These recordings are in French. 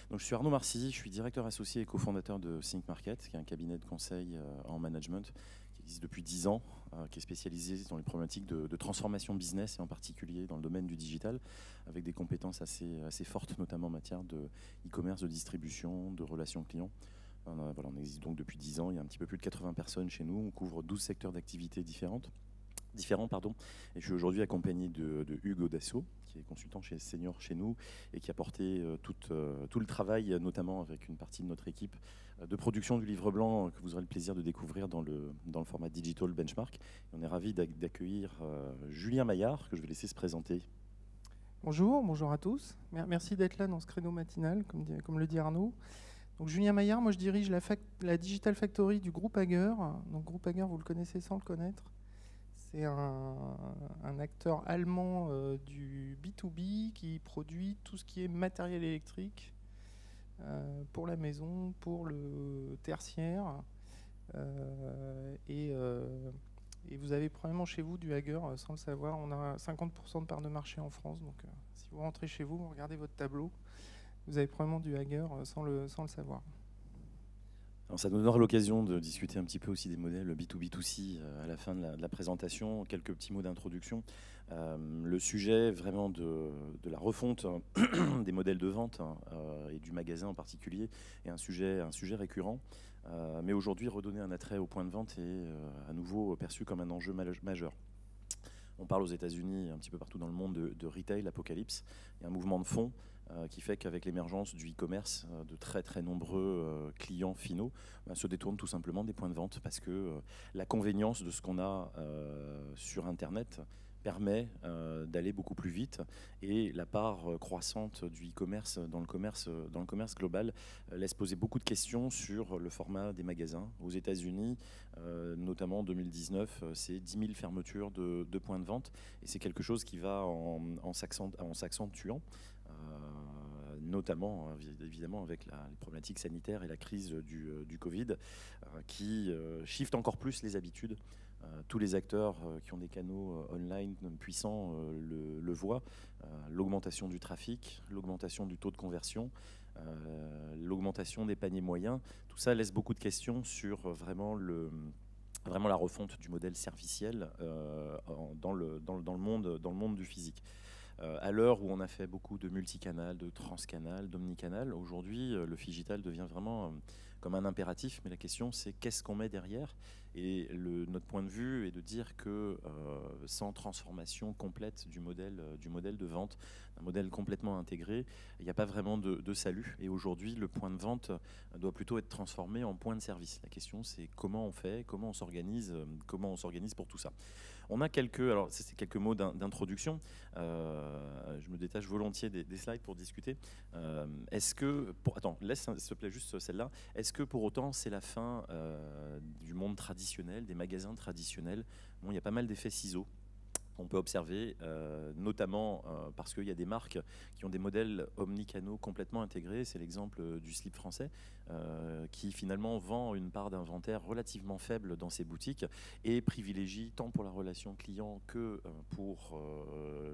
Donc, je suis Arnaud Marcy, je suis directeur associé et cofondateur de Think Market, qui est un cabinet de conseil en management qui existe depuis 10 ans, qui est spécialisé dans les problématiques de transformation business et en particulier dans le domaine du digital, avec des compétences assez fortes, notamment en matière de e-commerce, de distribution, de relations clients. Voilà, on existe donc depuis 10 ans, il y a un petit peu plus de 80 personnes chez nous, on couvre 12 secteurs d'activité différents. Et je suis aujourd'hui accompagné de Hugues Audasso, qui est consultant senior chez nous et qui a porté tout le travail, notamment avec une partie de notre équipe de production du livre blanc que vous aurez le plaisir de découvrir dans le format Digital Benchmark. Et on est ravi d'accueillir Julien Maillard, que je vais laisser se présenter. Bonjour à tous. Merci d'être là dans ce créneau matinal, comme le dit Arnaud. Donc Julien Maillard, moi je dirige la Digital Factory du groupe Hager. Donc groupe Hager, vous le connaissez sans le connaître. C'est un acteur allemand du B2B qui produit tout ce qui est matériel électrique pour la maison, pour le tertiaire. Et vous avez probablement chez vous du Hager sans le savoir. On a 50% de part de marché en France. Donc si vous rentrez chez vous, vous regardez votre tableau, vous avez probablement du Hager sans le savoir. Alors ça nous donnera l'occasion de discuter un petit peu aussi des modèles B2B2C à la fin de la présentation. Quelques petits mots d'introduction. Le sujet vraiment de la refonte des modèles de vente et du magasin en particulier est un sujet récurrent. Mais aujourd'hui, redonner un attrait au point de vente est à nouveau perçu comme un enjeu majeur. On parle aux États-Unis, un petit peu partout dans le monde, de retail, apocalypse. Il y a un mouvement de fond qui fait qu'avec l'émergence du e-commerce, de très nombreux clients finaux se détournent tout simplement des points de vente parce que la convénience de ce qu'on a sur Internet permet d'aller beaucoup plus vite et la part croissante du e-commerce dans le commerce global laisse poser beaucoup de questions sur le format des magasins. Aux États-Unis, notamment en 2019, c'est 10 000 fermetures de points de vente et c'est quelque chose qui va en s'accentuant. Notamment évidemment avec les problématiques sanitaires et la crise du Covid qui shift encore plus les habitudes. Tous les acteurs qui ont des canaux online puissants le voient. L'augmentation du trafic, l'augmentation du taux de conversion, l'augmentation des paniers moyens, tout ça laisse beaucoup de questions sur vraiment la refonte du modèle serviciel dans le monde du physique. À l'heure où on a fait beaucoup de multicanal, de transcanal, d'omnicanal, aujourd'hui, le phygital devient vraiment comme un impératif. Mais la question, c'est qu'est-ce qu'on met derrière ? Et notre point de vue est de dire que sans transformation complète du modèle de vente, un modèle complètement intégré, il n'y a pas vraiment de salut. Et aujourd'hui, le point de vente doit plutôt être transformé en point de service. La question, c'est comment on fait, comment on s'organise pour tout ça. On a quelques mots d'introduction. Je me détache volontiers des slides pour discuter. Laisse s'il te plaît juste celle-là. Est-ce que pour autant c'est la fin du monde traditionnel, des magasins traditionnels ? Bon, il y a pas mal d'effets ciseaux. On peut observer, notamment parce qu'il y a des marques qui ont des modèles omnicanaux complètement intégrés. C'est l'exemple du slip français, qui finalement vend une part d'inventaire relativement faible dans ses boutiques et privilégie tant pour la relation client que pour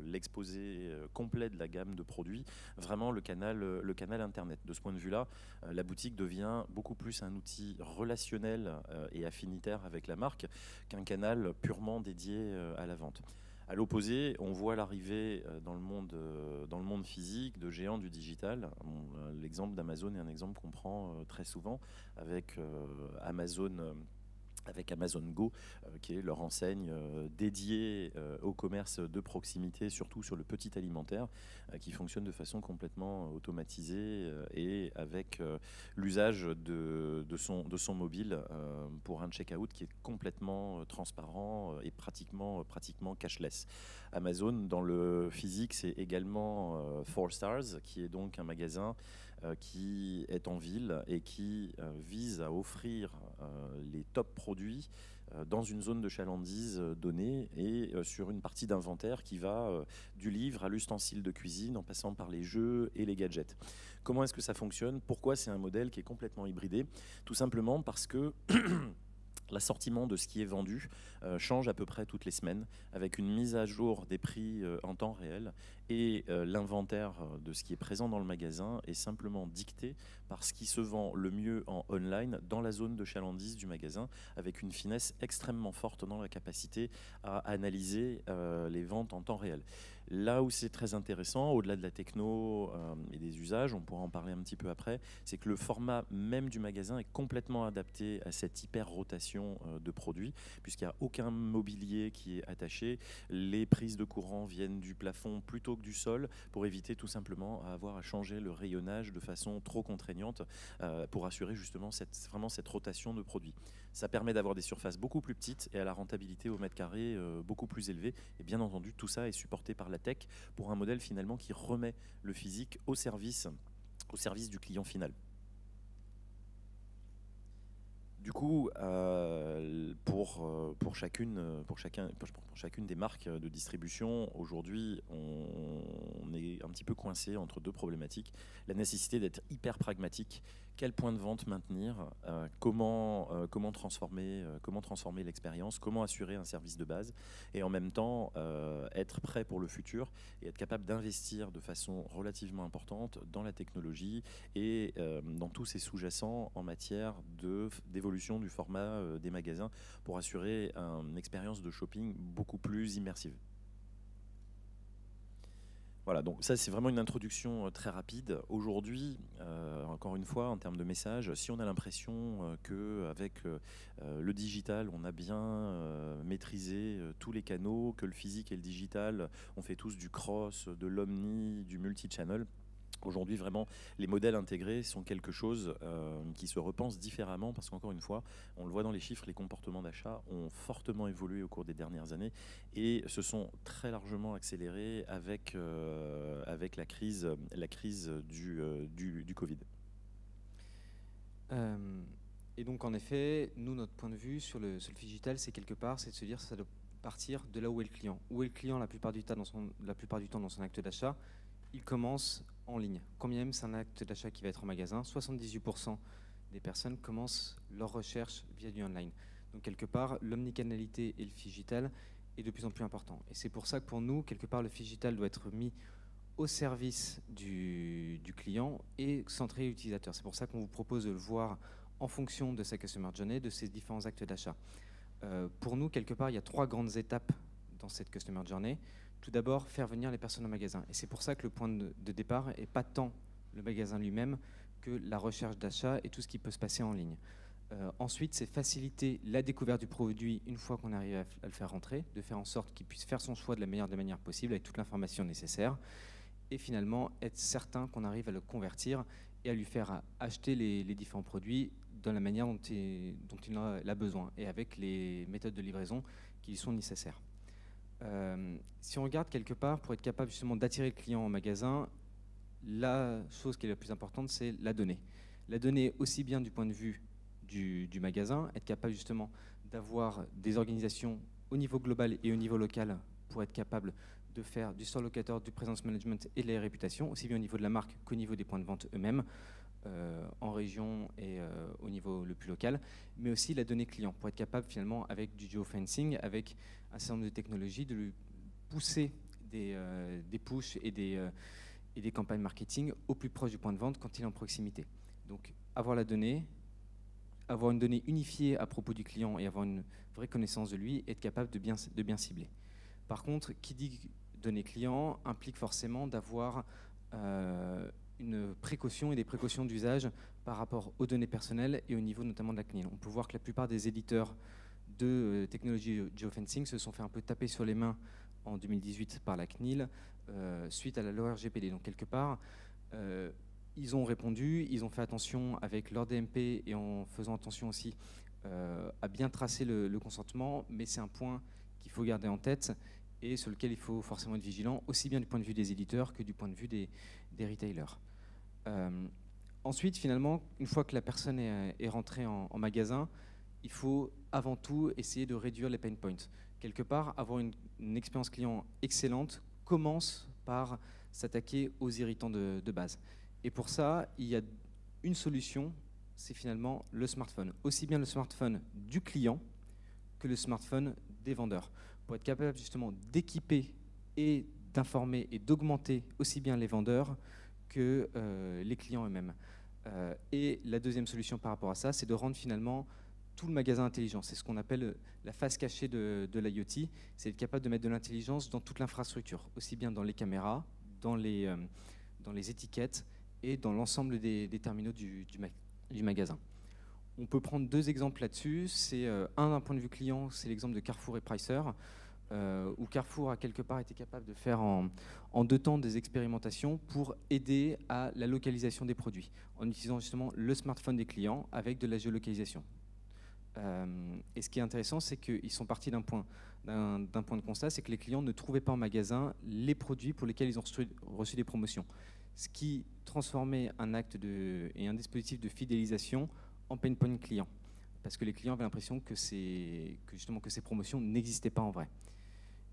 l'exposé complet de la gamme de produits, vraiment le canal Internet. De ce point de vue-là, la boutique devient beaucoup plus un outil relationnel et affinitaire avec la marque qu'un canal purement dédié à la vente. À l'opposé, on voit l'arrivée dans le monde physique de géants du digital. L'exemple d'Amazon est un exemple qu'on prend très souvent avec Amazon Go, qui est leur enseigne dédiée au commerce de proximité, surtout sur le petit alimentaire, qui fonctionne de façon complètement automatisée et avec l'usage de son mobile pour un check-out qui est complètement transparent et pratiquement cashless. Amazon, dans le physique, c'est également 4Stars, qui est donc un magasin qui est en ville et qui vise à offrir les top produits dans une zone de chalandise donnée et sur une partie d'inventaire qui va du livre à l'ustensile de cuisine en passant par les jeux et les gadgets. Comment est-ce que ça fonctionne ? Pourquoi c'est un modèle qui est complètement hybridé ? Tout simplement parce que L'assortiment de ce qui est vendu change à peu près toutes les semaines, avec une mise à jour des prix en temps réel, et l'inventaire de ce qui est présent dans le magasin est simplement dicté par ce qui se vend le mieux en online dans la zone de chalandise du magasin, avec une finesse extrêmement forte dans la capacité à analyser les ventes en temps réel. Là où c'est très intéressant, au-delà de la techno et des usages, on pourra en parler un petit peu après, c'est que le format même du magasin est complètement adapté à cette hyper-rotation de produits, puisqu'il n'y a aucun mobilier qui est attaché. Les prises de courant viennent du plafond plutôt que du sol, pour éviter tout simplement à avoir à changer le rayonnage de façon trop contraignante, pour assurer justement vraiment cette rotation de produits. Ça permet d'avoir des surfaces beaucoup plus petites et à la rentabilité au mètre carré beaucoup plus élevée. Et bien entendu, tout ça est supporté par la tech pour un modèle finalement qui remet le physique au service du client final. Du coup, pour chacune des marques de distribution, aujourd'hui, on est un petit peu coincé entre deux problématiques. La nécessité d'être hyper pragmatique. Quel point de vente maintenir, comment transformer l'expérience, comment assurer un service de base, et en même temps être prêt pour le futur et être capable d'investir de façon relativement importante dans la technologie et dans tous ces sous-jacents en matière d'évolution du format des magasins pour assurer une expérience de shopping beaucoup plus immersive. Voilà, donc ça c'est vraiment une introduction très rapide. Aujourd'hui, encore une fois, en termes de message, si on a l'impression qu'avec le digital, on a bien maîtrisé tous les canaux, que le physique et le digital, on fait tous du cross, de l'omni, du multi-channel, aujourd'hui, vraiment, les modèles intégrés sont quelque chose qui se repense différemment parce qu'encore une fois, on le voit dans les chiffres, les comportements d'achat ont fortement évolué au cours des dernières années et se sont très largement accélérés avec la crise du Covid. Et donc, en effet, nous, notre point de vue sur le digital, c'est quelque part, c'est de se dire que ça doit partir de là où est le client. Où est le client la plupart du temps dans son acte d'achat? Il commence en ligne. Quand bien même c'est un acte d'achat qui va être en magasin, 78% des personnes commencent leur recherche via du online. Donc quelque part, l'omnicanalité et le digital est de plus en plus important. Et c'est pour ça que pour nous, quelque part, le digital doit être mis au service du client et centré utilisateur. C'est pour ça qu'on vous propose de le voir en fonction de sa customer journey, de ses différents actes d'achat. Pour nous, quelque part, il y a 3 grandes étapes dans cette customer journey. Tout d'abord, faire venir les personnes au magasin. Et c'est pour ça que le point de départ n'est pas tant le magasin lui-même que la recherche d'achat et tout ce qui peut se passer en ligne. Ensuite, c'est faciliter la découverte du produit une fois qu'on arrive à le faire rentrer, de faire en sorte qu'il puisse faire son choix de la meilleure des manières possibles avec toute l'information nécessaire. Et finalement, être certain qu'on arrive à le convertir et à lui faire acheter les différents produits de la manière dont il a besoin et avec les méthodes de livraison qui lui sont nécessaires. Si on regarde quelque part, pour être capable justement d'attirer le client au magasin, la chose qui est la plus importante, c'est la donnée. La donnée aussi bien du point de vue du magasin, être capable justement d'avoir des organisations au niveau global et au niveau local pour être capable de faire du store locator, du presence management et de la réputation, aussi bien au niveau de la marque qu'au niveau des points de vente eux-mêmes, en région et au niveau le plus local, mais aussi la donnée client, pour être capable finalement avec du geofencing, avec un certain nombre de technologies, de lui pousser des pushs et des campagnes marketing au plus proche du point de vente quand il est en proximité. Donc avoir la donnée, avoir une donnée unifiée à propos du client et avoir une vraie connaissance de lui, être capable de bien cibler. Par contre, qui dit données client implique forcément d'avoir une précaution et des précautions d'usage par rapport aux données personnelles et au niveau notamment de la CNIL. On peut voir que la plupart des éditeurs de technologie geofencing se sont fait un peu taper sur les mains en 2018 par la CNIL suite à la loi RGPD. Donc quelque part, ils ont répondu, ils ont fait attention avec leur DMP et en faisant attention aussi à bien tracer le consentement, mais c'est un point qu'il faut garder en tête et sur lequel il faut forcément être vigilant, aussi bien du point de vue des éditeurs que du point de vue des retailers. Ensuite, finalement, une fois que la personne est rentrée en magasin, il faut avant tout essayer de réduire les pain points. Quelque part, avoir une expérience client excellente commence par s'attaquer aux irritants de base. Et pour ça, il y a une solution, c'est finalement le smartphone. Aussi bien le smartphone du client, que le smartphone des vendeurs, pour être capable justement d'équiper et d'informer et d'augmenter aussi bien les vendeurs que les clients eux-mêmes. Et la deuxième solution par rapport à ça, c'est de rendre finalement tout le magasin intelligent. C'est ce qu'on appelle la face cachée de l'IoT. C'est être capable de mettre de l'intelligence dans toute l'infrastructure, aussi bien dans les caméras, dans les étiquettes et dans l'ensemble des terminaux du magasin. On peut prendre deux exemples là-dessus. C'est un d'un point de vue client, c'est l'exemple de Carrefour et Pricer, où Carrefour a quelque part été capable de faire en 2 temps des expérimentations pour aider à la localisation des produits, en utilisant justement le smartphone des clients avec de la géolocalisation. Et ce qui est intéressant, c'est qu'ils sont partis d'un point de constat, c'est que les clients ne trouvaient pas en magasin les produits pour lesquels ils ont reçu des promotions, ce qui transformait un acte et un dispositif de fidélisation en pain point client, parce que les clients avaient l'impression que ces promotions n'existaient pas en vrai.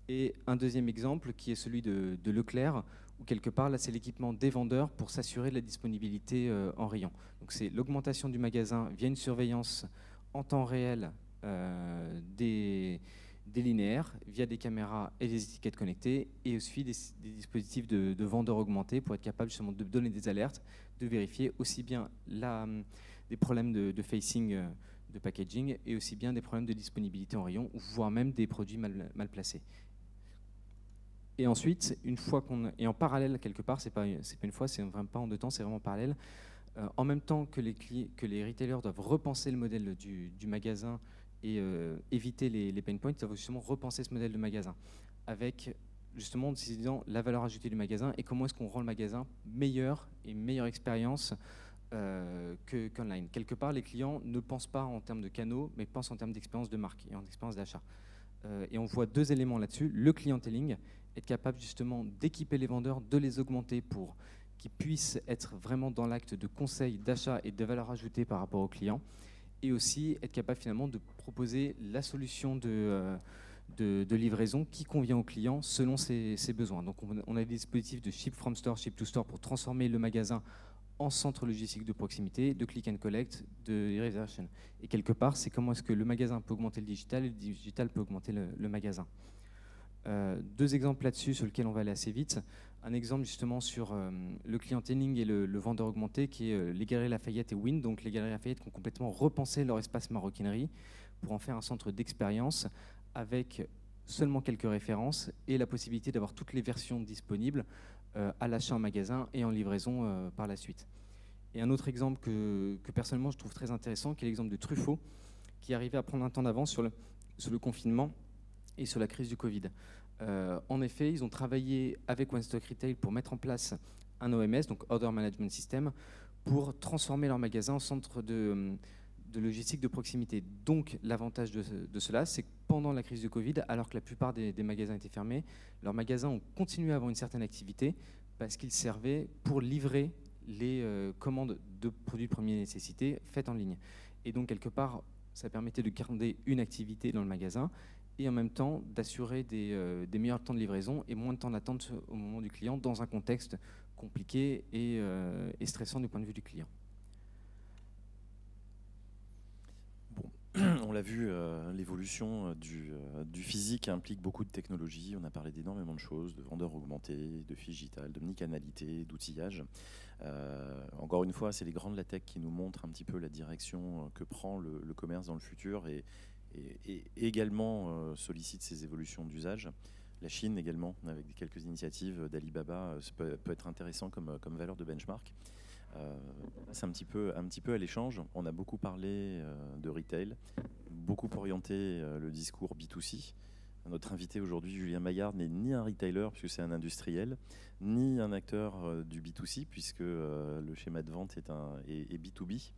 Et un deuxième exemple qui est celui de Leclerc, où quelque part là c'est l'équipement des vendeurs pour s'assurer de la disponibilité en rayon. Donc c'est l'augmentation du magasin via une surveillance en temps réel des linéaires via des caméras et des étiquettes connectées, et aussi des dispositifs de vendeurs augmentés pour être capable justement de donner des alertes, de vérifier aussi bien des problèmes de facing, de packaging, et aussi bien des problèmes de disponibilité en rayon, voire même des produits mal placés. Et ensuite, et en parallèle quelque part, c'est pas une fois, c'est vraiment pas en 2 temps, c'est vraiment parallèle. En même temps que les retailers doivent repenser le modèle du magasin et éviter les pain points, ils doivent justement repenser ce modèle de magasin avec justement en décidant la valeur ajoutée du magasin et comment est-ce qu'on rend le magasin meilleur et meilleure expérience qu'online. Quelque part, les clients ne pensent pas en termes de canaux, mais pensent en termes d'expérience de marque et en expérience d'achat. Et on voit 2 éléments là-dessus. Le clienteling, être capable justement d'équiper les vendeurs, de les augmenter pour qu'ils puissent être vraiment dans l'acte de conseil, d'achat et de valeur ajoutée par rapport aux clients, et aussi être capable finalement de proposer la solution de livraison qui convient aux clients selon ses besoins. Donc on a des dispositifs de ship from store, ship to store pour transformer le magasin en centre logistique de proximité, de click and collect, de reservation. Et quelque part, c'est comment est-ce que le magasin peut augmenter le digital et le digital peut augmenter le magasin. 2 exemples là-dessus sur lesquels on va aller assez vite. Un exemple justement sur le clienteling et le vendeur augmenté qui est les Galeries Lafayette et Wind. Donc les Galeries Lafayette qui ont complètement repensé leur espace maroquinerie pour en faire un centre d'expérience avec seulement quelques références et la possibilité d'avoir toutes les versions disponibles à l'achat en magasin et en livraison par la suite. Et un autre exemple que personnellement je trouve très intéressant, qui est l'exemple de Truffaut, qui arrivait à prendre un temps d'avance sur le confinement et sur la crise du Covid. En effet, ils ont travaillé avec One Stock Retail pour mettre en place un OMS, donc Order Management System, pour transformer leur magasin en centre de logistique de proximité. Donc l'avantage de cela, c'est que pendant la crise du Covid, alors que la plupart des magasins étaient fermés, leurs magasins ont continué à avoir une certaine activité parce qu'ils servaient pour livrer les commandes de produits de première nécessité faites en ligne. Et donc quelque part, ça permettait de garder une activité dans le magasin et en même temps d'assurer des meilleurs temps de livraison et moins de temps d'attente au moment du client dans un contexte compliqué et stressant du point de vue du client. Bon, on l'a vu, l'évolution du physique implique beaucoup de technologies. On a parlé d'énormément de choses, de vendeurs augmentés, de digital, d'omnicanalité, d'outillage. Encore une fois, c'est les grands de la tech qui nous montrent un petit peu la direction que prend le commerce dans le futur et également sollicite ces évolutions d'usage. La Chine également, avec quelques initiatives d'Alibaba, peut être intéressant comme valeur de benchmark. C'est un petit peu à l'échange. On a beaucoup parlé de retail, beaucoup orienté le discours B2C. Notre invité aujourd'hui, Julien Maillard, n'est ni un retailer, puisque c'est un industriel, ni un acteur du B2C, puisque le schéma de vente est B2B.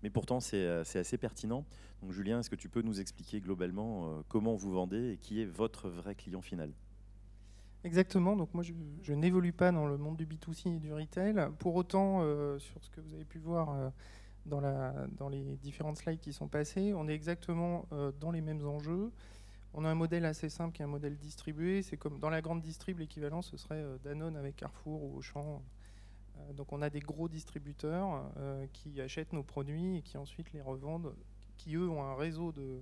Mais pourtant, c'est assez pertinent. Donc, Julien, est-ce que tu peux nous expliquer globalement comment vous vendez et qui est votre vrai client final ? Exactement. Donc moi, je n'évolue pas dans le monde du B2C et du retail. Pour autant, sur ce que vous avez pu voir dans les différentes slides qui sont passées, on est exactement dans les mêmes enjeux. On a un modèle assez simple qui est un modèle distribué. C'est comme dans la grande distrib, l'équivalent, ce serait Danone avec Carrefour ou Auchan. Donc on a des gros distributeurs qui achètent nos produits et qui ensuite les revendent, qui eux ont un réseau de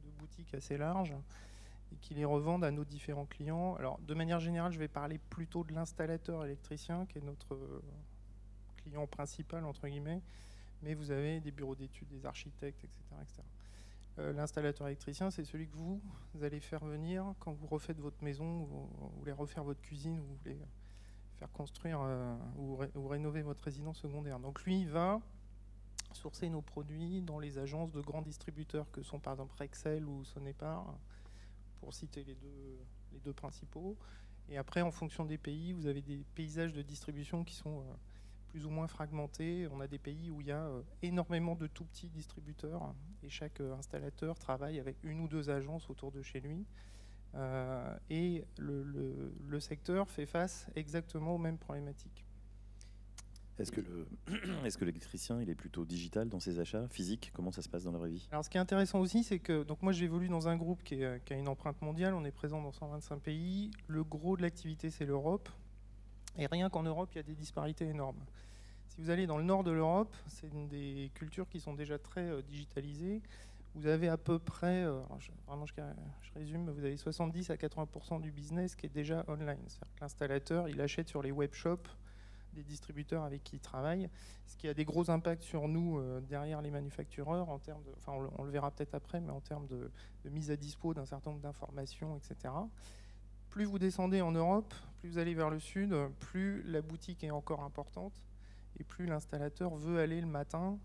de boutiques assez larges et qui les revendent à nos différents clients. Alors, de manière générale, je vais parler plutôt de l'installateur électricien, qui est notre client principal, entre guillemets, mais vous avez des bureaux d'études, des architectes, etc. etc. L'installateur électricien, c'est celui que vous allez faire venir quand vous refaites votre maison, vous voulez refaire votre cuisine, vous voulez faire construire ou rénover votre résidence secondaire. Donc lui, il va sourcer nos produits dans les agences de grands distributeurs que sont par exemple Rexel ou Sonepar, pour citer les deux principaux. Et après, en fonction des pays, vous avez des paysages de distribution qui sont plus ou moins fragmentés. On a des pays où il y a énormément de tout petits distributeurs et chaque installateur travaille avec une ou deux agences autour de chez lui. Et le secteur fait face exactement aux mêmes problématiques. Est-ce que l'électricien il est plutôt digital dans ses achats, physique? Comment ça se passe dans la vraie vie? Alors, ce qui est intéressant aussi, c'est que donc moi j'évolue dans un groupe qui a une empreinte mondiale. On est présent dans 125 pays. Le gros de l'activité, c'est l'Europe. Et rien qu'en Europe, il y a des disparités énormes. Si vous allez dans le nord de l'Europe, c'est une des cultures qui sont déjà très digitalisées. Vous avez à peu près, je résume, vous avez 70 à 80% du business qui est déjà online. C'est-à-dire que l'installateur, il achète sur les webshops des distributeurs avec qui il travaille, ce qui a des gros impacts sur nous derrière les manufactureurs, en termes de, enfin on le verra peut-être après, mais en termes de mise à dispo d'un certain nombre d'informations, etc. Plus vous descendez en Europe, plus vous allez vers le sud, plus la boutique est encore importante et plus l'installateur veut aller le matin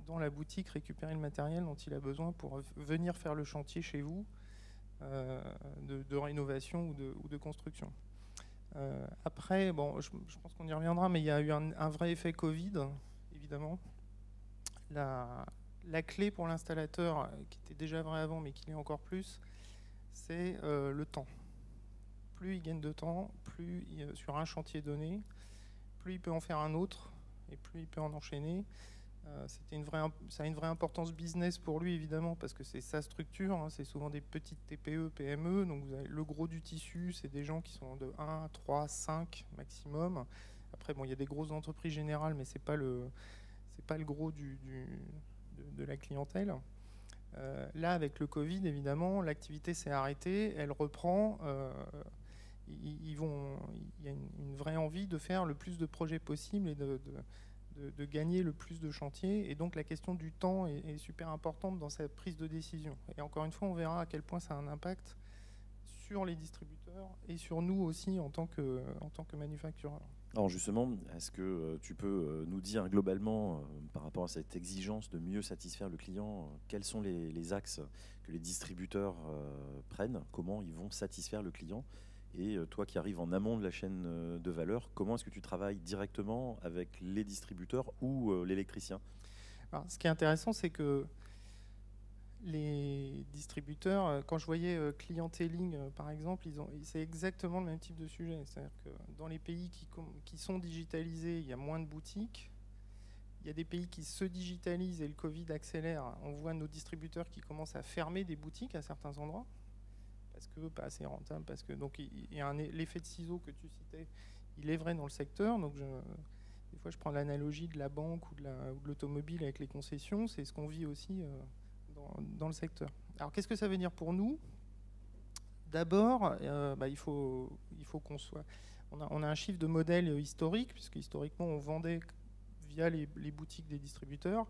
dans la boutique récupérer le matériel dont il a besoin pour venir faire le chantier chez vous de rénovation ou de construction. Après, bon, je pense qu'on y reviendra, mais il y a eu un vrai effet Covid, évidemment. La clé pour l'installateur, qui était déjà vrai avant, mais qui l'est encore plus, c'est le temps. Plus il gagne de temps, plus sur un chantier donné, plus il peut en faire un autre, et plus il peut en enchaîner. Ça a une vraie importance business pour lui, évidemment, parce que c'est sa structure, hein, c'est souvent des petites TPE, PME, donc vous avez le gros du tissu, c'est des gens qui sont de 1, 3, 5 maximum. Après, bon, il y a des grosses entreprises générales, mais c'est pas le gros de la clientèle. Là, avec le Covid, évidemment, l'activité s'est arrêtée, elle reprend. Il y a une vraie envie de faire le plus de projets possible et de gagner le plus de chantiers. Et donc, la question du temps est super importante dans sa prise de décision. Et encore une fois, on verra à quel point ça a un impact sur les distributeurs et sur nous aussi en tant que manufactureurs. Alors justement, est-ce que tu peux nous dire globalement, par rapport à cette exigence de mieux satisfaire le client, quels sont les axes que les distributeurs prennent, comment ils vont satisfaire le client? Et toi qui arrives en amont de la chaîne de valeur, comment est-ce que tu travailles directement avec les distributeurs ou l'électricien? Alors, ce qui est intéressant, c'est que les distributeurs, quand je voyais clienteling par exemple, c'est exactement le même type de sujet. C'est-à-dire que dans les pays qui sont digitalisés, il y a moins de boutiques. Il y a des pays qui se digitalisent et le Covid accélère. On voit nos distributeurs qui commencent à fermer des boutiques à certains endroits parce que pas assez rentable. Donc il y a l'effet de ciseau que tu citais, il est vrai dans le secteur. Donc des fois je prends l'analogie de la banque ou de l'automobile avec les concessions. C'est ce qu'on vit aussi dans le secteur. Alors qu'est-ce que ça veut dire pour nous? D'abord, il faut qu'on soit... On a un chiffre de modèle historique, puisque historiquement on vendait via les boutiques des distributeurs.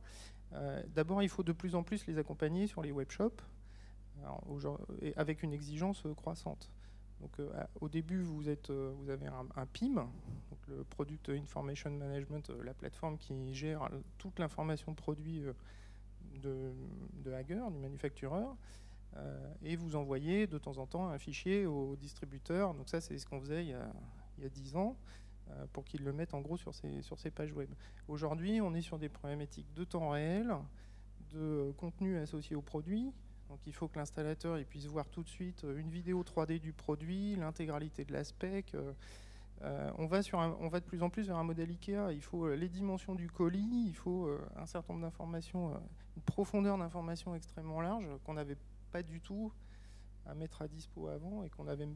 D'abord, il faut de plus en plus les accompagner sur les webshops, avec une exigence croissante. Donc, au début, vous avez un PIM, donc le Product Information Management, la plateforme qui gère toute l'information de produit de Hager, du manufactureur, et vous envoyez de temps en temps un fichier au distributeur. Donc ça, c'est ce qu'on faisait il y a 10 ans, pour qu'ils le mettent en gros sur ces pages web. Aujourd'hui, on est sur des problématiques de temps réel, de contenu associé au produit. Donc il faut que l'installateur puisse voir tout de suite une vidéo 3D du produit, l'intégralité de la spec. On va de plus en plus vers un modèle IKEA. Il faut les dimensions du colis, il faut un certain nombre d'informations, une profondeur d'informations extrêmement large qu'on n'avait pas du tout à mettre à dispo avant et qu'on n'avait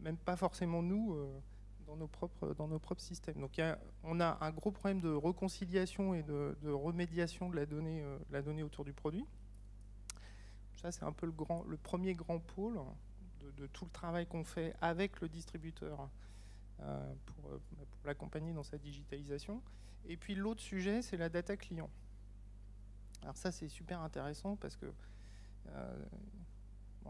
même pas forcément nous dans nos propres systèmes. Donc on a un gros problème de réconciliation et de remédiation de la donnée autour du produit. Ça, c'est un peu le premier grand pôle de tout le travail qu'on fait avec le distributeur pour l'accompagner dans sa digitalisation. Et puis l'autre sujet, c'est la data client. Alors ça, c'est super intéressant parce que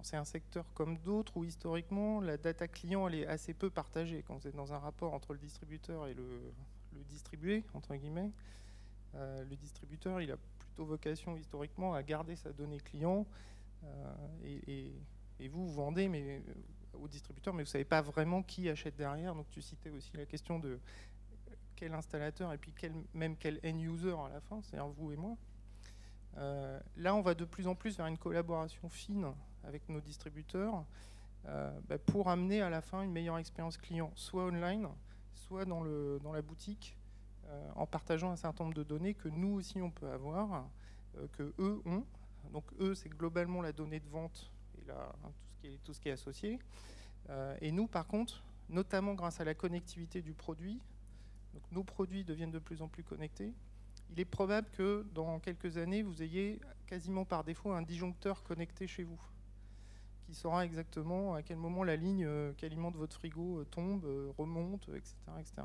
c'est un secteur comme d'autres où historiquement, la data client, elle est assez peu partagée. Quand vous êtes dans un rapport entre le distributeur et le distribué, entre guillemets, le distributeur, il a plutôt vocation historiquement à garder sa donnée client et vous vendez au distributeur, mais vous ne savez pas vraiment qui achète derrière. Donc tu citais aussi la question de quel installateur et puis même quel end-user à la fin, c'est-à-dire vous et moi. Là, on va de plus en plus vers une collaboration fine avec nos distributeurs pour amener à la fin une meilleure expérience client, soit online, soit dans la boutique, en partageant un certain nombre de données que nous aussi on peut avoir, que eux ont. Donc eux, c'est globalement la donnée de vente et tout ce qui est associé. Et nous, par contre, notamment grâce à la connectivité du produit, donc nos produits deviennent de plus en plus connectés. Il est probable que dans quelques années, vous ayez quasiment par défaut un disjoncteur connecté chez vous, qui saura exactement à quel moment la ligne qui alimente votre frigo tombe, remonte, etc. etc.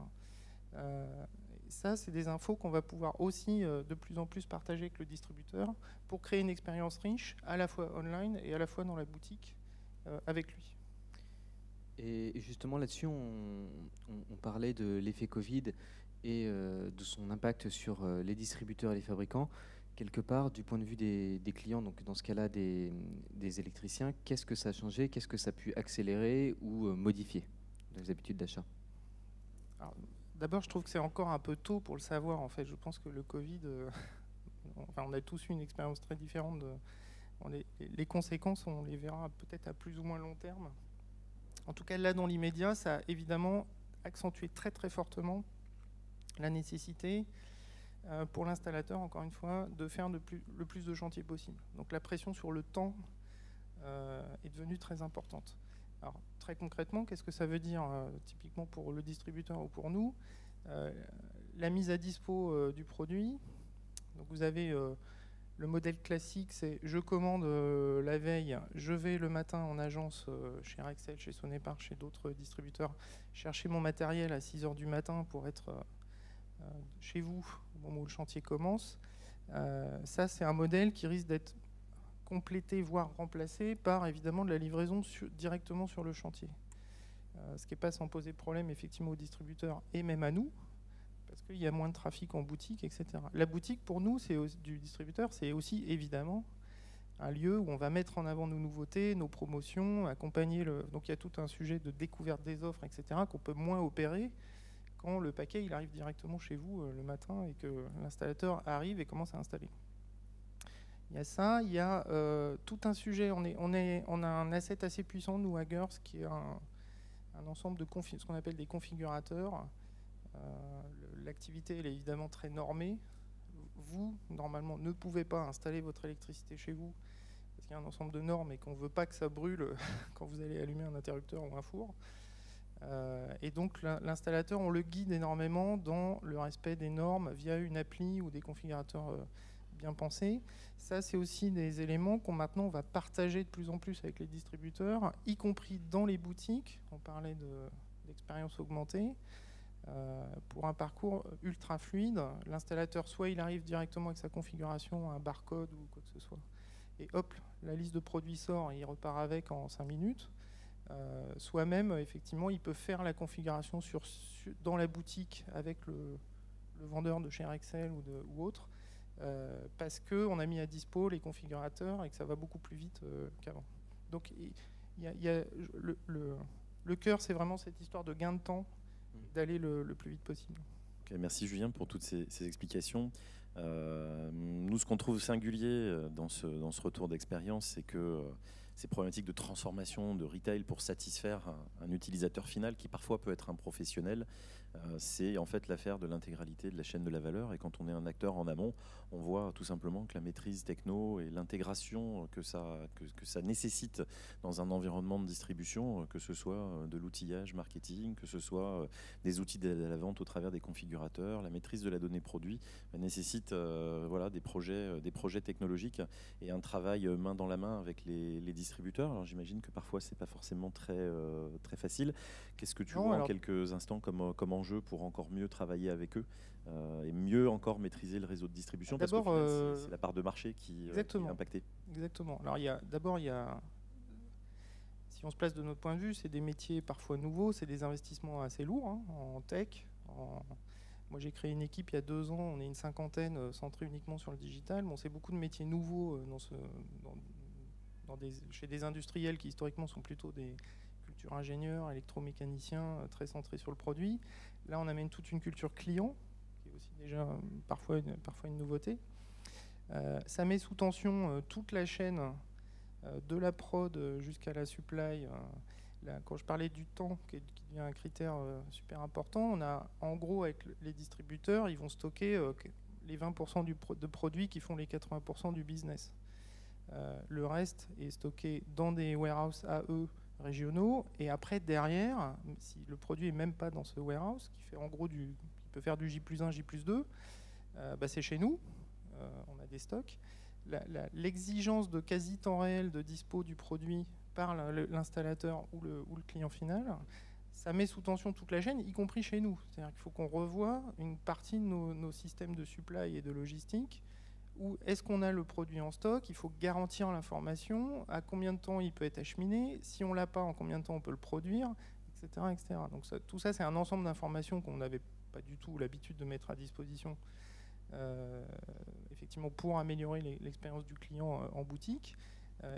Ça, c'est des infos qu'on va pouvoir aussi de plus en plus partager avec le distributeur pour créer une expérience riche, à la fois online et à la fois dans la boutique avec lui. Et justement, là-dessus, on parlait de l'effet Covid et de son impact sur les distributeurs et les fabricants. Quelque part, du point de vue des clients, donc dans ce cas-là des électriciens, qu'est-ce que ça a changé? Qu'est-ce que ça a pu accélérer ou modifier dans les habitudes d'achat? D'abord, je trouve que c'est encore un peu tôt pour le savoir. En fait, je pense que le Covid, on a tous eu une expérience très différente. Les conséquences, on les verra peut-être à plus ou moins long terme. En tout cas, là, dans l'immédiat, ça a évidemment accentué très très fortement la nécessité pour l'installateur, encore une fois, de faire le plus de chantiers possible. Donc la pression sur le temps est devenue très importante. Alors, très concrètement, qu'est-ce que ça veut dire typiquement pour le distributeur ou pour nous? La mise à dispo du produit. Donc vous avez le modèle classique, c'est je commande la veille, je vais le matin en agence chez Rexel, chez Sonepar, chez d'autres distributeurs, chercher mon matériel à 6h du matin pour être chez vous au moment où le chantier commence. Ça, c'est un modèle qui risque d'être complété, voire remplacé par évidemment de la livraison directement sur le chantier. Ce qui n'est pas sans poser problème effectivement aux distributeurs et même à nous, parce qu'il y a moins de trafic en boutique, etc. La boutique, pour nous, du distributeur, c'est aussi évidemment un lieu où on va mettre en avant nos nouveautés, nos promotions, accompagner donc il y a tout un sujet de découverte des offres, etc., qu'on peut moins opérer quand le paquet il arrive directement chez vous le matin et que l'installateur arrive et commence à installer. Il y a ça, il y a tout un sujet, on a un asset assez puissant, nous, Haggers, qui est un ensemble de ce qu'on appelle des configurateurs. L'activité, elle est évidemment très normée. Vous, normalement, ne pouvez pas installer votre électricité chez vous parce qu'il y a un ensemble de normes et qu'on ne veut pas que ça brûle quand vous allez allumer un interrupteur ou un four. Et donc, l'installateur, on le guide énormément dans le respect des normes via une appli ou des configurateurs bien pensés. Ça, c'est aussi des éléments qu'on maintenant va partager de plus en plus avec les distributeurs, y compris dans les boutiques. On parlait d'expérience augmentée. Pour un parcours ultra fluide, l'installateur, soit il arrive directement avec sa configuration, un barcode ou quoi que ce soit, et hop, la liste de produits sort et il repart avec en 5 minutes. Soit même, effectivement, il peut faire la configuration dans la boutique avec le vendeur de chez Rexel ou autre, parce qu'on a mis à dispo les configurateurs et que ça va beaucoup plus vite qu'avant. Donc, le cœur, c'est vraiment cette histoire de gain de temps, d'aller le plus vite possible. Okay, merci Julien pour toutes ces explications. Nous, ce qu'on trouve singulier dans ce retour d'expérience, c'est que ces problématiques de transformation, de retail pour satisfaire un utilisateur final qui parfois peut être un professionnel, C'est en fait l'affaire de l'intégralité de la chaîne de la valeur. Et quand on est un acteur en amont, on voit tout simplement que la maîtrise techno et l'intégration que ça nécessite dans un environnement de distribution, que ce soit de l'outillage marketing, que ce soit des outils d'aide à la vente au travers des configurateurs, la maîtrise de la donnée produit, nécessite des projets technologiques et un travail main dans la main avec les distributeurs. Alors j'imagine que parfois c'est pas forcément très facile. Qu'est-ce que tu vois en quelques instants comme enjeu pour encore mieux travailler avec eux et mieux encore maîtriser le réseau de distribution, parce que c'est la part de marché qui est impactée. Exactement. Alors si on se place de notre point de vue, c'est des métiers parfois nouveaux, c'est des investissements assez lourds en tech. Moi, j'ai créé une équipe il y a 2 ans, on est une 50aine centrée uniquement sur le digital. Bon, c'est beaucoup de métiers nouveaux chez des industriels qui historiquement sont plutôt des cultures ingénieurs, électromécaniciens, très centrés sur le produit. Là, on amène toute une culture client, qui est aussi déjà parfois une nouveauté. Ça met sous tension toute la chaîne, de la prod jusqu'à la supply. Quand je parlais du temps, qui devient un critère super important, on a en gros avec les distributeurs, ils vont stocker les 20% de produits qui font les 80% du business. Le reste est stocké dans des warehouses à eux régionaux, et après derrière, si le produit est même pas dans ce warehouse, qui fait en gros qui peut faire du J+1, J+2, c'est chez nous, on a des stocks. L'exigence de quasi temps réel de dispo du produit par l'installateur ou le client final, ça met sous tension toute la chaîne, y compris chez nous. C'est-à-dire qu'il faut qu'on revoie une partie de nos systèmes de supply et de logistique. Où est-ce qu'on a le produit en stock? Il faut garantir l'information, à combien de temps il peut être acheminé, si on ne l'a pas, en combien de temps on peut le produire, etc. etc. Donc tout ça, c'est un ensemble d'informations qu'on n'avait pas du tout l'habitude de mettre à disposition effectivement pour améliorer l'expérience du client en boutique,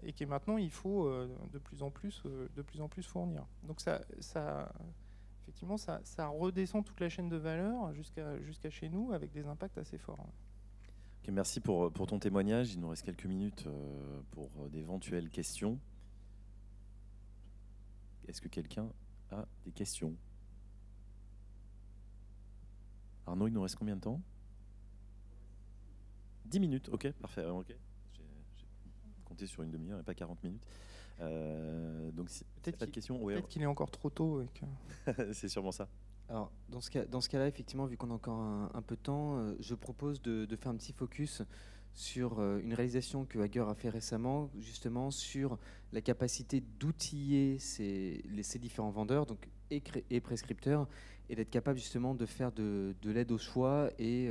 et qui maintenant il faut de plus en plus fournir. Donc effectivement, ça redescend toute la chaîne de valeur jusqu'à chez nous avec des impacts assez forts. Okay, merci pour ton témoignage. Il nous reste quelques minutes pour d'éventuelles questions. Est-ce que quelqu'un a des questions? Arnaud, il nous reste combien de temps? 10 minutes, ok, parfait. Okay. J'ai compté sur une demi-heure et pas 40 minutes. Donc, peut-être pas de questions. Peut-être qu'il est encore trop tôt. C'est sûrement ça. Alors, dans ce cas-là, effectivement, vu qu'on a encore un peu de temps, je propose de faire un petit focus sur une réalisation que Hager a fait récemment, justement sur la capacité d'outiller ces différents vendeurs donc, et prescripteurs, et d'être capable justement de faire de l'aide au choix et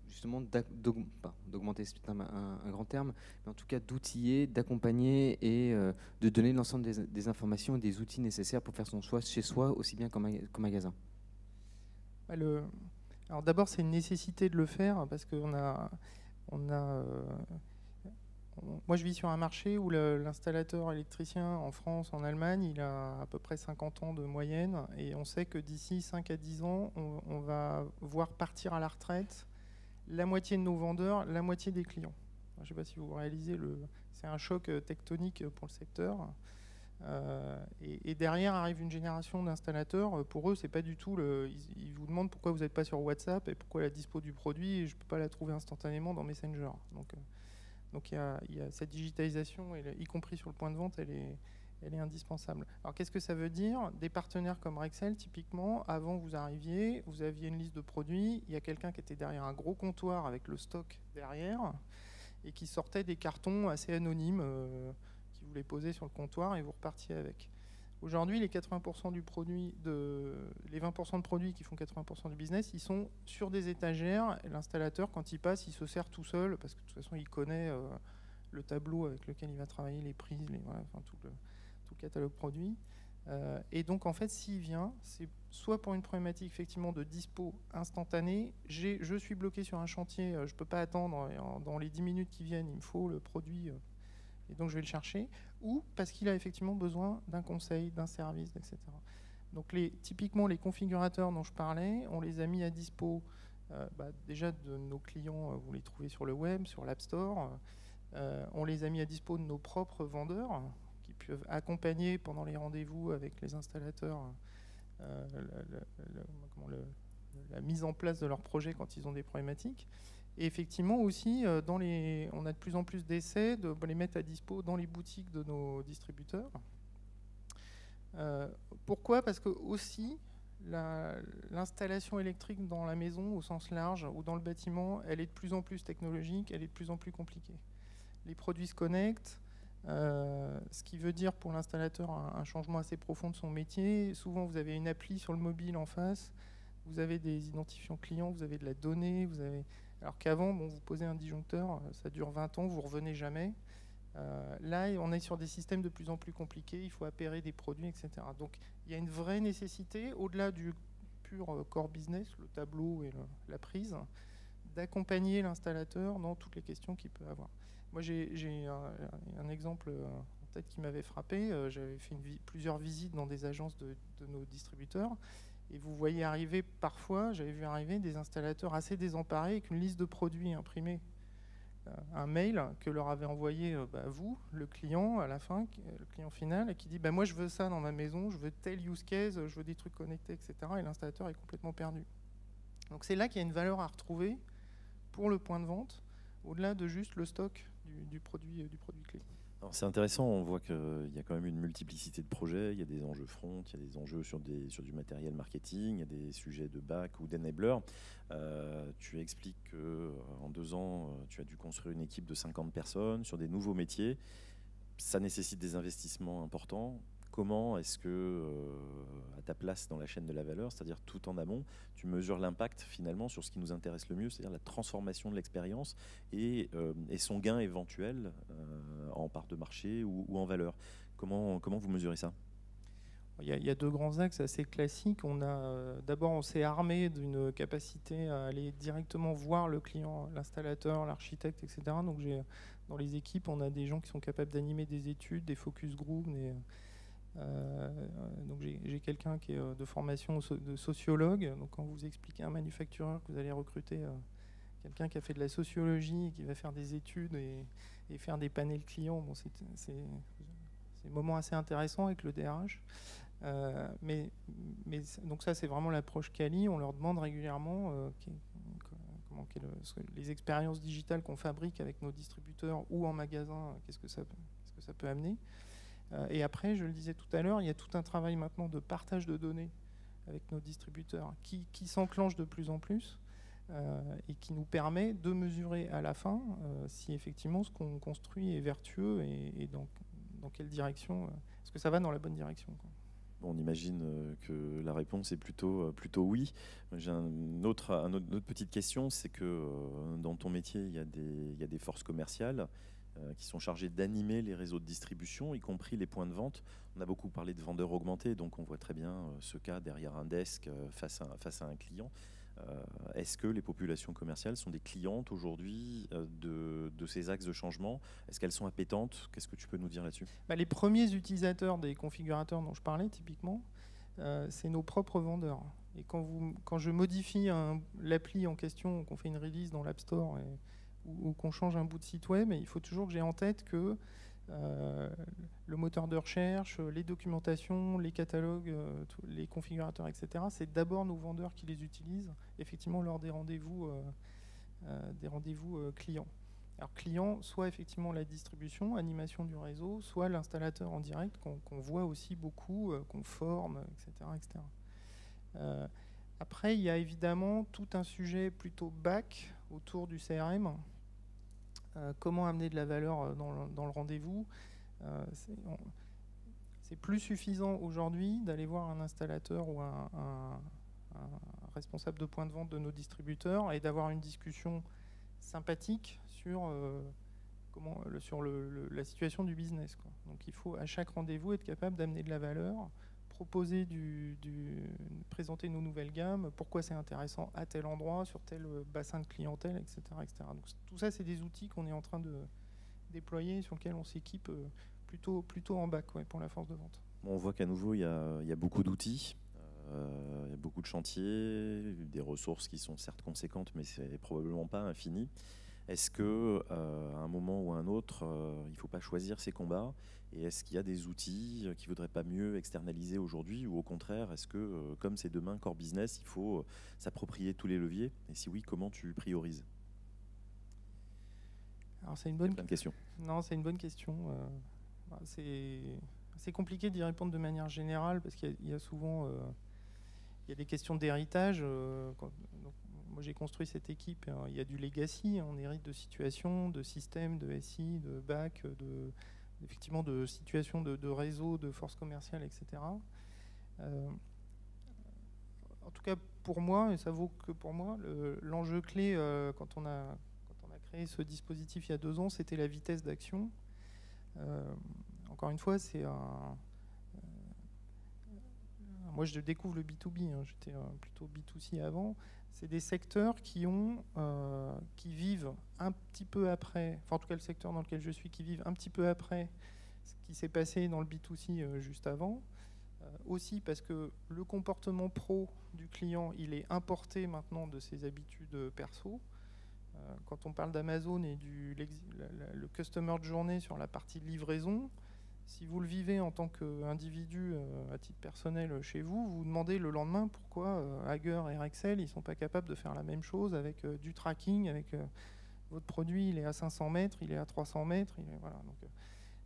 justement d'augmenter, c'est un grand terme, mais en tout cas d'outiller, d'accompagner et de donner l'ensemble des informations et des outils nécessaires pour faire son choix chez soi, aussi bien qu'en magasin. Alors d'abord, c'est une nécessité de le faire parce que moi, je vis sur un marché où l'installateur électricien en France, en Allemagne, il a à peu près 50 ans de moyenne, et on sait que d'ici 5 à 10 ans, on va voir partir à la retraite la moitié de nos vendeurs, la moitié des clients. Je ne sais pas si vous réalisez, c'est un choc tectonique pour le secteur. Et derrière arrive une génération d'installateurs. Pour eux, c'est pas du tout ils vous demandent pourquoi vous n'êtes pas sur WhatsApp et pourquoi la dispo du produit, je ne peux pas la trouver instantanément dans Messenger. Donc il y a cette digitalisation, y compris sur le point de vente, elle est indispensable. Alors qu'est-ce que ça veut dire? Des partenaires comme Rexel, typiquement, avant vous arriviez, vous aviez une liste de produits, il y a quelqu'un qui était derrière un gros comptoir avec le stock derrière et qui sortait des cartons assez anonymes qui vous les posait sur le comptoir et vous repartiez avec. Aujourd'hui, les 80% du produit les 20% de produits qui font 80% du business, ils sont sur des étagères. L'installateur, quand il passe, il se sert tout seul parce que de toute façon, il connaît le tableau avec lequel il va travailler, les prises, tout le catalogue produit. Et donc, en fait, s'il vient, c'est soit pour une problématique effectivement de dispo instantanée, je suis bloqué sur un chantier, je ne peux pas attendre, dans les 10 minutes qui viennent, il me faut le produit, et donc je vais le chercher, ou parce qu'il a effectivement besoin d'un conseil, d'un service, etc. Donc, typiquement, les configurateurs dont je parlais, on les a mis à dispo déjà de nos clients, vous les trouvez sur le web, sur l'App Store, on les a mis à dispo de nos propres vendeurs, peuvent accompagner pendant les rendez-vous avec les installateurs la mise en place de leur projet quand ils ont des problématiques. Et effectivement aussi, on a de plus en plus d'essais de les mettre à dispo dans les boutiques de nos distributeurs. Pourquoi ? Parce que aussi, l'installation électrique dans la maison au sens large ou dans le bâtiment, elle est de plus en plus technologique, elle est de plus en plus compliquée. Les produits se connectent, ce qui veut dire pour l'installateur un changement assez profond de son métier. Souvent, vous avez une appli sur le mobile en face, vous avez des identifiants clients, vous avez de la donnée, alors qu'avant, vous posez un disjoncteur, ça dure 20 ans, vous ne revenez jamais. Là, on est sur des systèmes de plus en plus compliqués, il faut appairer des produits, etc. Donc, il y a une vraie nécessité, au-delà du pur core business, le tableau et la prise, d'accompagner l'installateur dans toutes les questions qu'il peut avoir. Moi, j'ai un exemple en tête qui m'avait frappé. J'avais fait plusieurs visites dans des agences de nos distributeurs. Et vous voyez arriver parfois, j'avais vu arriver des installateurs assez désemparés avec une liste de produits imprimés. Un mail que leur avait envoyé vous, le client, à la fin, le client final, et qui dit moi je veux ça dans ma maison, je veux tel use case, je veux des trucs connectés, etc. Et l'installateur est complètement perdu. Donc c'est là qu'il y a une valeur à retrouver pour le point de vente, au-delà de juste le stock du produit clé. C'est intéressant, on voit qu'il y a quand même une multiplicité de projets, il y a des enjeux front, il y a des enjeux sur du matériel marketing, il y a des sujets de back ou d'enabler. Tu expliques qu'en 2 ans, tu as dû construire une équipe de 50 personnes sur des nouveaux métiers. Ça nécessite des investissements importants. Comment est-ce que, à ta place dans la chaîne de la valeur, c'est-à-dire tout en amont, tu mesures l'impact finalement sur ce qui nous intéresse le mieux, c'est-à-dire la transformation de l'expérience et son gain éventuel en part de marché ou en valeur. Comment vous mesurez ça ? Il y a 2 grands axes assez classiques. D'abord, on s'est armé d'une capacité à aller directement voir le client, l'installateur, l'architecte, etc. Donc, dans les équipes, on a des gens qui sont capables d'animer des études, des focus groups. Donc j'ai quelqu'un qui est de formation de sociologue. Donc quand vous expliquez à un manufactureur que vous allez recruter quelqu'un qui a fait de la sociologie et qui va faire des études et faire des panels clients, c'est un moment assez intéressant avec le DRH. Donc ça c'est vraiment l'approche Quali. On leur demande régulièrement les expériences digitales qu'on fabrique avec nos distributeurs ou en magasin, qu'est-ce que ça peut amener. Et après, je le disais tout à l'heure, il y a tout un travail maintenant de partage de données avec nos distributeurs qui s'enclenche de plus en plus et qui nous permet de mesurer à la fin si effectivement ce qu'on construit est vertueux et dans quelle direction, est-ce que ça va dans la bonne direction, quoi. Bon, on imagine que la réponse est plutôt oui. J'ai une autre petite question, c'est que dans ton métier, il y a des forces commerciales qui sont chargés d'animer les réseaux de distribution, y compris les points de vente. On a beaucoup parlé de vendeurs augmentés, donc on voit très bien ce cas derrière un desk face à un client. Est-ce que les populations commerciales sont des clientes aujourd'hui de ces axes de changement ? Est-ce qu'elles sont appétentes ? Qu'est-ce que tu peux nous dire là-dessus ? Les premiers utilisateurs des configurateurs dont je parlais, typiquement, c'est nos propres vendeurs. Et quand je modifie l'appli en question, qu'on fait une release dans l'App Store ou qu'on change un bout de site web, il faut toujours que j'ai en tête que le moteur de recherche, les documentations, les catalogues, les configurateurs, etc., c'est d'abord nos vendeurs qui les utilisent, effectivement, lors des rendez-vous clients. Alors client, soit effectivement la distribution, animation du réseau, soit l'installateur en direct qu'on voit aussi beaucoup, qu'on forme, etc. etc. Après, il y a évidemment tout un sujet plutôt back autour du CRM. Comment amener de la valeur dans le rendez-vous. C'est plus suffisant aujourd'hui d'aller voir un installateur ou un responsable de point de vente de nos distributeurs et d'avoir une discussion sympathique sur la situation du business, quoi. Donc il faut à chaque rendez-vous être capable d'amener de la valeur, proposer présenter nos nouvelles gammes, pourquoi c'est intéressant à tel endroit, sur tel bassin de clientèle, etc. etc. Donc tout ça, c'est des outils qu'on est en train de déployer, sur lesquels on s'équipe plutôt en bac, pour la force de vente. On voit qu'à nouveau, il y a beaucoup d'outils, il y a beaucoup de chantiers, des ressources qui sont certes conséquentes, mais c'est probablement pas infini. Est-ce que à un moment ou à un autre, il ne faut pas choisir ses combats? Et est-ce qu'il y a des outils qui ne voudraient pas mieux externaliser aujourd'hui? Ou au contraire, est-ce que, comme c'est demain core business, il faut s'approprier tous les leviers? Et si oui, comment tu priorises? Alors c'est une bonne question. Non, c'est une bonne question. C'est compliqué d'y répondre de manière générale parce qu'il y a souvent il y a des questions d'héritage. Moi, j'ai construit cette équipe. Il y a du legacy. On hérite de situations, de systèmes, de SI, de back, effectivement de situations de réseau, de force commerciale, etc. En tout cas, pour moi, et ça vaut que pour moi, l'enjeu clé quand on a créé ce dispositif il y a 2 ans, c'était la vitesse d'action. Encore une fois, moi, je découvre le B2B. J'étais plutôt B2C avant. C'est des secteurs qui vivent un petit peu après, enfin en tout cas le secteur dans lequel je suis, qui vivent un petit peu après ce qui s'est passé dans le B2C juste avant. Aussi parce que le comportement pro du client, il est importé maintenant de ses habitudes perso. Quand on parle d'Amazon et le customer journey sur la partie livraison, si vous le vivez en tant qu'individu à titre personnel chez vous, vous vous demandez le lendemain pourquoi Hager et Rexel, ils ne sont pas capables de faire la même chose avec du tracking, avec votre produit, il est à 500 mètres, il est à 300 mètres. Voilà.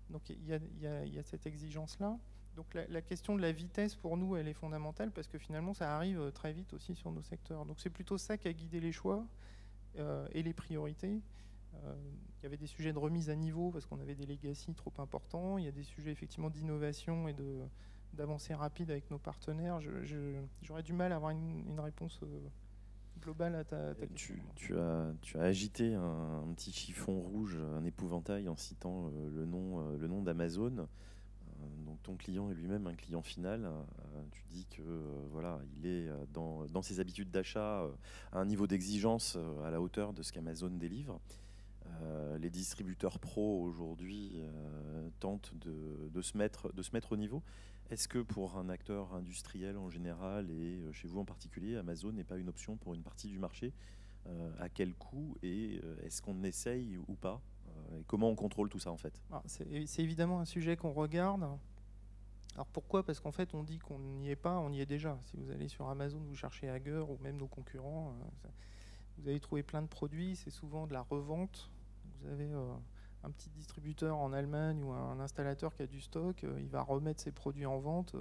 Donc il y a cette exigence-là. Donc la question de la vitesse, pour nous, elle est fondamentale parce que finalement, ça arrive très vite aussi sur nos secteurs. Donc c'est plutôt ça qui a guidé les choix et les priorités. Il y avait des sujets de remise à niveau parce qu'on avait des legacy trop importants. Il y a des sujets effectivement d'innovation et d'avancée rapide avec nos partenaires. J'aurais du mal à avoir une réponse globale à ta question. Tu as agité un petit chiffon rouge, un épouvantail en citant le nom d'Amazon. Donc ton client est lui-même un client final. Tu dis que voilà, il est dans ses habitudes d'achat à un niveau d'exigence à la hauteur de ce qu'Amazon délivre. Les distributeurs pro aujourd'hui tentent de se mettre au niveau. Est-ce que pour un acteur industriel en général et chez vous en particulier, Amazon n'est pas une option pour une partie du marché? À quel coût et est-ce qu'on essaye ou pas? Et comment on contrôle tout ça en fait? C'est évidemment un sujet qu'on regarde. Alors pourquoi? Parce qu'en fait on dit qu'on n'y est pas, on y est déjà. Si vous allez sur Amazon, vous cherchez Hager ou même nos concurrents, vous allez trouver plein de produits, c'est souvent de la revente. Vous avez un petit distributeur en Allemagne ou un installateur qui a du stock, il va remettre ses produits en vente.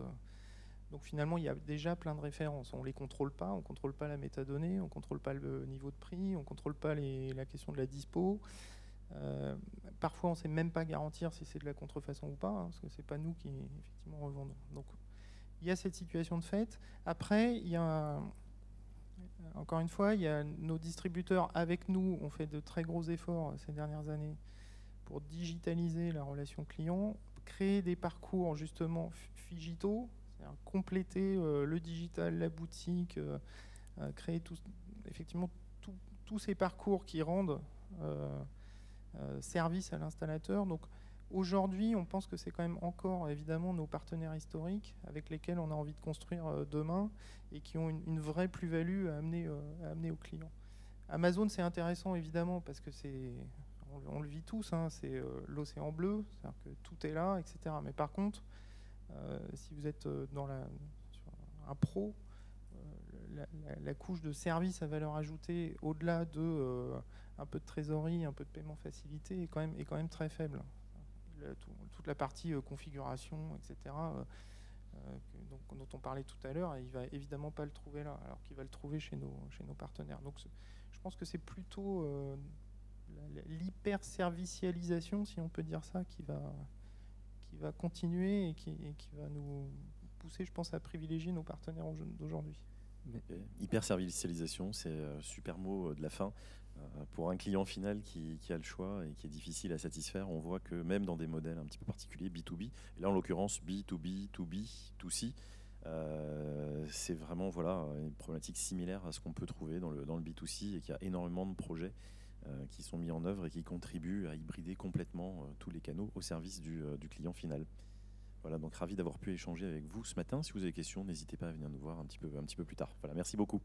Donc finalement, il y a déjà plein de références. On ne les contrôle pas, on ne contrôle pas la métadonnée, on ne contrôle pas le niveau de prix, on ne contrôle pas la question de la dispo. Parfois, on ne sait même pas garantir si c'est de la contrefaçon ou pas, parce que ce n'est pas nous qui effectivement revendons. Donc il y a cette situation de fait. Après, il y a encore une fois, il y a nos distributeurs avec nous ont fait de très gros efforts ces dernières années pour digitaliser la relation client, créer des parcours justement digitaux, c'est-à-dire compléter le digital, la boutique, créer effectivement tous ces parcours qui rendent service à l'installateur. Donc aujourd'hui, on pense que c'est quand même encore évidemment nos partenaires historiques avec lesquels on a envie de construire demain et qui ont une vraie plus-value à amener aux clients. Amazon, c'est intéressant évidemment parce que on le vit tous, hein, c'est l'océan bleu, c'est-à-dire que tout est là, etc. Mais par contre, si vous êtes sur un pro, la couche de service à valeur ajoutée, au-delà de un peu de trésorerie, un peu de paiement facilité, est quand même très faible. Toute la partie configuration, etc., dont on parlait tout à l'heure, il ne va évidemment pas le trouver là, alors qu'il va le trouver chez nos partenaires. Donc je pense que c'est plutôt l'hyper-servicialisation, si on peut dire ça, qui va continuer et qui va nous pousser, je pense, à privilégier nos partenaires d'aujourd'hui. Hyper-servicialisation, c'est super mot de la fin. Pour un client final qui a le choix et qui est difficile à satisfaire, on voit que même dans des modèles un petit peu particuliers, B2B, et là en l'occurrence B2B, 2B, 2C, c'est vraiment une problématique similaire à ce qu'on peut trouver dans le B2C et qu'il y a énormément de projets qui sont mis en œuvre et qui contribuent à hybrider complètement tous les canaux au service du client final. Voilà, donc ravi d'avoir pu échanger avec vous ce matin. Si vous avez des questions, n'hésitez pas à venir nous voir un petit peu plus tard. Voilà, merci beaucoup.